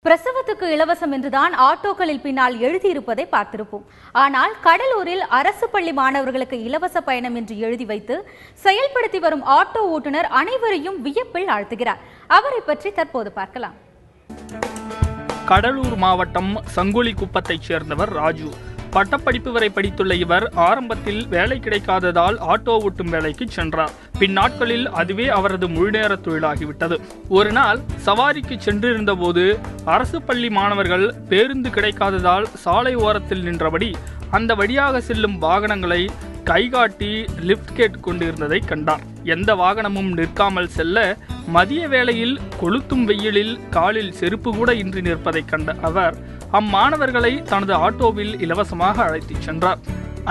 பிரசவத்துக்கு இலவசம் என்றுதான் ஆட்டோக்களில் பின்னால் எழுதியிருப்பதை பார்த்திருப்போம். ஆனால் கடலூரில் அரசு பள்ளி மாணவர்களுக்கு இலவச பயணம் என்று எழுதி வைத்து செயல்படுத்தி வரும் ஆட்டோ ஓட்டுநர் அனைவரையும் வியப்பில் ஆழ்த்துகிறார். அவரை பற்றி தற்போது பார்க்கலாம். கடலூர் மாவட்டம் சங்குலிக்குப்பத்தைச் சேர்ந்தவர் ராஜு. பட்டப்படிப்பு வரை படித்துள்ள இவர் ஆரம்பத்தில் வேலை கிடைக்காததால் ஆட்டோ ஓட்டும் வேலைக்கு சென்றார். பின்னாட்களில் அதுவே அவரது முழுநேர தொழிலாகிவிட்டது. ஒரு நாள் சவாரிக்கு சென்றிருந்த போது அரசு பள்ளி மாணவர்கள் பேருந்து கிடைக்காததால் சாலை ஓரத்தில் நின்றபடி அந்த வழியாக செல்லும் வாகனங்களை கைகாட்டி லிப்ட் கேட்டுக் கொண்டிருந்ததை கண்டார். எந்த வாகனமும் நிற்காமல் செல்ல மதிய வேளையில் கொளுத்தும் வெயிலில் காலில் செருப்பு கூட இன்றி நிற்பதை கண்ட அவர் அம்மாணவர்களை தனது ஆட்டோவில் இலவசமாக அழைத்துச் சென்றார்.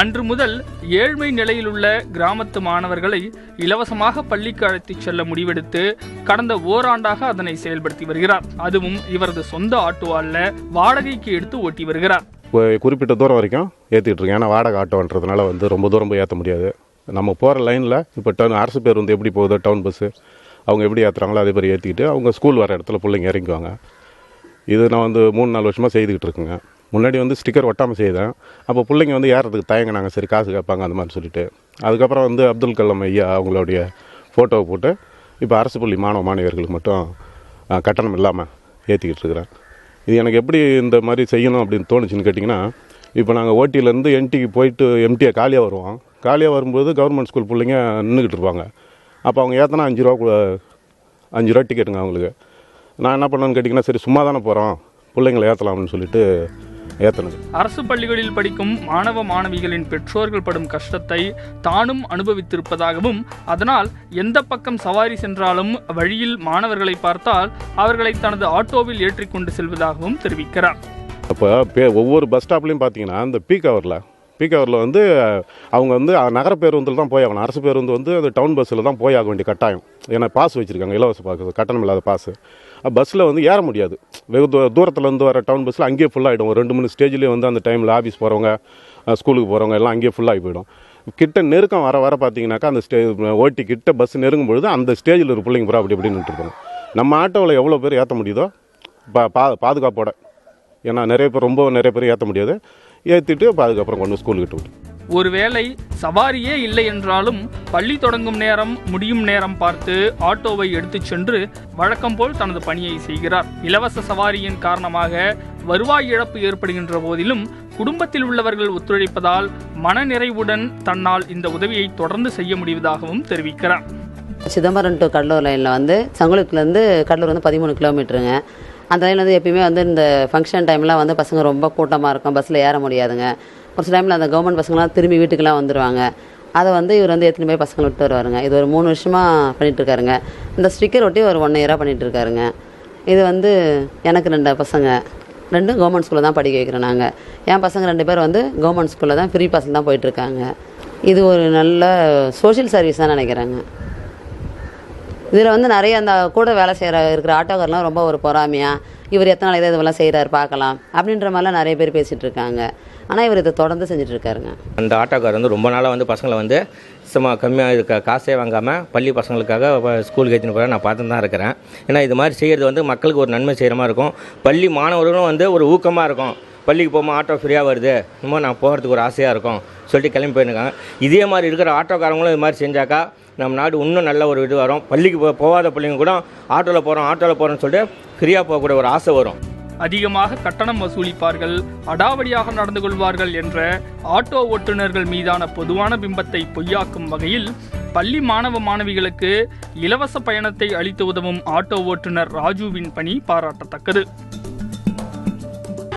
அன்று முதல் ஏழ்மை நிலையிலுள்ள கிராமத்து மாணவர்களை இலவசமாக பள்ளிக்கு அழைத்துச் செல்ல முடிவெடுத்து கடந்த ஓராண்டாக அதனை செயல்படுத்தி வருகிறார். அதுவும் இவரது சொந்த ஆட்டோ அல்ல, வாடகைக்கு எடுத்து ஓட்டி வருகிறார். குறிப்பிட்ட தூரம் வரைக்கும் ஏற்றிட்டு இருக்கேன். ஏன்னா வாடகை ஆட்டோன்றதுனால ரொம்ப தூரம் போய் ஏற்ற முடியாது. நம்ம போகிற லைனில் இப்போ அரசு பேருந்து எப்படி போகுது, டவுன் பஸ்ஸு அவங்க எப்படி ஏற்றுறாங்களோ அதே மாதிரி ஏற்றிக்கிட்டு அவங்க ஸ்கூல் வர இடத்துல பிள்ளைங்க இறங்குவாங்க. இது நான் 3-4 வருஷமாக செய்துக்கிட்டு இருக்குங்க. முன்னாடி ஸ்டிக்கர் ஒட்டாமல் செய்தேன். அப்போ பிள்ளைங்க ஏறதுக்கு தயங்கினாங்க, சரி காசு கேட்பாங்க அந்த மாதிரி சொல்லிட்டு. அதுக்கப்புறம் அப்துல் கலாம் ஐயா அவங்களுடைய ஃபோட்டோவை போட்டு இப்போ அரசு பள்ளி மாணவர்களுக்கு மட்டும் கட்டணம் இல்லாமல் ஏற்றிக்கிட்டு இருக்கிறேன். இது எனக்கு எப்படி இந்த மாதிரி செய்யணும் அப்படின்னு தோணுச்சுன்னு கேட்டிங்கன்னா, இப்போ நாங்கள் ஓட்டியிலேருந்து என்டிக்கு போயிட்டு எம்டியாக காலியாக வருவோம். காலியாக வரும்போது கவர்மெண்ட் ஸ்கூல் பிள்ளைங்க நின்றுக்கிட்டு இருப்பாங்க. அப்போ அவங்க ஏற்றினா 5 ரூபா டிக்கெட்டுங்க அவங்களுக்கு. நான் என்ன பண்ணேன்னு கேட்டிங்கன்னா, சரி சும்மா தானே போகிறோம், பிள்ளைங்களை ஏற்றலாம்னு சொல்லிட்டு ஏற்றினது. அரசு பள்ளிகளில் படிக்கும் மாணவ மாணவிகளின் பெற்றோர்கள் படும் கஷ்டத்தை தானும் அனுபவித்திருப்பதாகவும், அதனால் எந்த பக்கம் சவாரி சென்றாலும் வழியில் மாணவர்களை பார்த்தால் அவர்களை தனது ஆட்டோவில் ஏற்றிக்கொண்டு செல்வதாகவும் தெரிவிக்கிறார். அப்போ ஒவ்வொரு பஸ் ஸ்டாப்லையும் பார்த்தீங்கன்னா இந்த பீக் ஹவரில் அவங்க நகர பேருந்தில் தான் போய் ஆகணும். அரசு பேருந்து அந்த டவுன் பஸ்ஸில் தான் போய் ஆக வேண்டிய கட்டாயம். ஏன்னா பாஸ் வச்சுருக்காங்க, இலவச பாஸ், கட்டணம் இல்லாத பாஸ். பஸ்ஸில் ஏற முடியாது. வெகு தூரத்துலேருந்து வர டவுன் பஸ்ஸில் அங்கேயே ஃபுல்லாகிடும். ஒரு 2-3 ஸ்டேஜ்லேயே அந்த டைமில் ஆஃபீஸ் போகிறவங்க, ஸ்கூலுக்கு போகிறவங்க எல்லாம் அங்கேயே ஃபுல்லாகி போயிடும். கிட்ட நெருக்கம் வர பார்த்தீங்கன்னாக்கா அந்த ஓட்டி கிட்ட பஸ் நெருங்கும் பொழுது அந்த ஸ்டேஜில் ஒரு பிள்ளைங்க பூரா அப்படி நின்றுருப்பாங்க. நம்ம ஆட்டோவில் எவ்வளோ பேர் ஏற்ற முடியுதோ பாதுகாப்போட, ஏன்னா நிறைய பேர் ஏற்ற முடியாது, ஏற்றிட்டு அதுக்கப்புறம் கொண்டு ஸ்கூலுக்கிட்ட விட்டு. ஒருவேளை சவாரியே இல்லை என்றாலும் பள்ளி தொடங்கும் நேரம் முடியும் நேரம் பார்த்து ஆட்டோவை எடுத்துச் சென்று வழக்கம் போல் தனது பணியை செய்கிறார். இலவச சவாரியின் காரணமாக வருவாய் இழப்பு ஏற்படுகின்ற போதிலும் குடும்பத்தில் உள்ளவர்கள் ஒத்துழைப்பதால் மனநிறைவுடன் தன்னால் இந்த உதவியை தொடர்ந்து செய்ய முடிவதாகவும் தெரிவிக்கிறார். சிதம்பரம் டு கடலூர் லைனில் சங்குளத்துலேருந்து கடலூர் 13 கிலோமீட்டருங்க. அந்த லைனில் எப்பயுமே இந்த ஃபங்க்ஷன் டைம்லாம் பசங்க ரொம்ப கூட்டமாக இருக்கும், பஸ்ஸில் ஏற முடியாதுங்க. ஒரு சில டைமில் அந்த கவர்மெண்ட் பசங்களாம் திரும்பி வீட்டுக்கெல்லாம் வந்துடுவாங்க. அதை இவர் எடுத்துகிட்டு போய் பசங்களை விட்டு வருவாருங்க. இது ஒரு 3 வருஷமாக பண்ணிகிட்ருக்காருங்க. இந்த ஸ்டிக்கர் ஒட்டி ஒரு 1 இயராக பண்ணிகிட்ருக்காருங்க. இது எனக்கு 2 பசங்க, 2 கவர்மெண்ட் ஸ்கூலில் தான் படிக்க வைக்கிறோம் நாங்கள். என் பசங்க 2 பேர் கவர்மெண்ட் ஸ்கூலில் தான் ஃப்ரீ பாஸில் தான் போயிட்டுருக்காங்க. இது ஒரு நல்ல சோஷியல் சர்வீஸ் தான் நினைக்கிறேங்க. இதில் நிறைய அந்த கூட வேலை இருக்கிற ஆட்டோக்காரெலாம் ரொம்ப ஒரு பொறாமையாக, இவர் எத்தனை நாள் இதெல்லாம் செய்கிறார் பார்க்கலாம் அப்படின்ற மாதிரிலாம் நிறைய பேர் பேசிகிட்டு இருக்காங்க. ஆனால் இவர் இதை தொடர்ந்து செஞ்சுட்ருக்காருங்க. அந்த ஆட்டோக்கார் ரொம்ப நாளாக பசங்களை சும்மா கம்மியாக இருக்க காசே வாங்காமல் பள்ளி பசங்களுக்காக ஸ்கூலுக்கு ஏற்றின்னு போகிற நான் பார்த்து தான் இருக்கிறேன். ஏன்னா இது மாதிரி செய்கிறது மக்களுக்கு ஒரு நன்மை செய்கிற மாதிரி இருக்கும். பள்ளி மாணவர்களும் ஒரு ஊக்கமாக இருக்கும். பள்ளிக்கு போகும்போது ஆட்டோ ஃப்ரீயாக வருது, இன்னும் நான் போகிறதுக்கு ஒரு ஆசையாக இருக்கும் சொல்லிட்டு கிளம்பி போயிருக்காங்க. இதே மாதிரி இருக்கிற ஆட்டோக்காரங்களும் இது மாதிரி செஞ்சாக்கா நம்ம நாடு இன்னும் நல்ல ஒரு இது வரும். பள்ளிக்கு போகாத பிள்ளைங்க கூட ஆட்டோவில் போகிறோன்னு சொல்லிட்டு ஃப்ரீயாக போகக்கூடிய ஒரு ஆசை வரும். அதிகமாக கட்டணம் வசூலிப்பார்கள், அடாவடியாக நடந்து கொள்வார்கள் என்ற ஆட்டோ ஓட்டுநர்கள் மீதான பொதுவான பிம்பத்தை பொய்யாக்கும் வகையில் பள்ளி மாணவ மாணவிகளுக்கு இலவச பயணத்தை அளித்து உதவும் ஆட்டோ ஓட்டுநர் ராஜுவின் பணி பாராட்டத்தக்கது.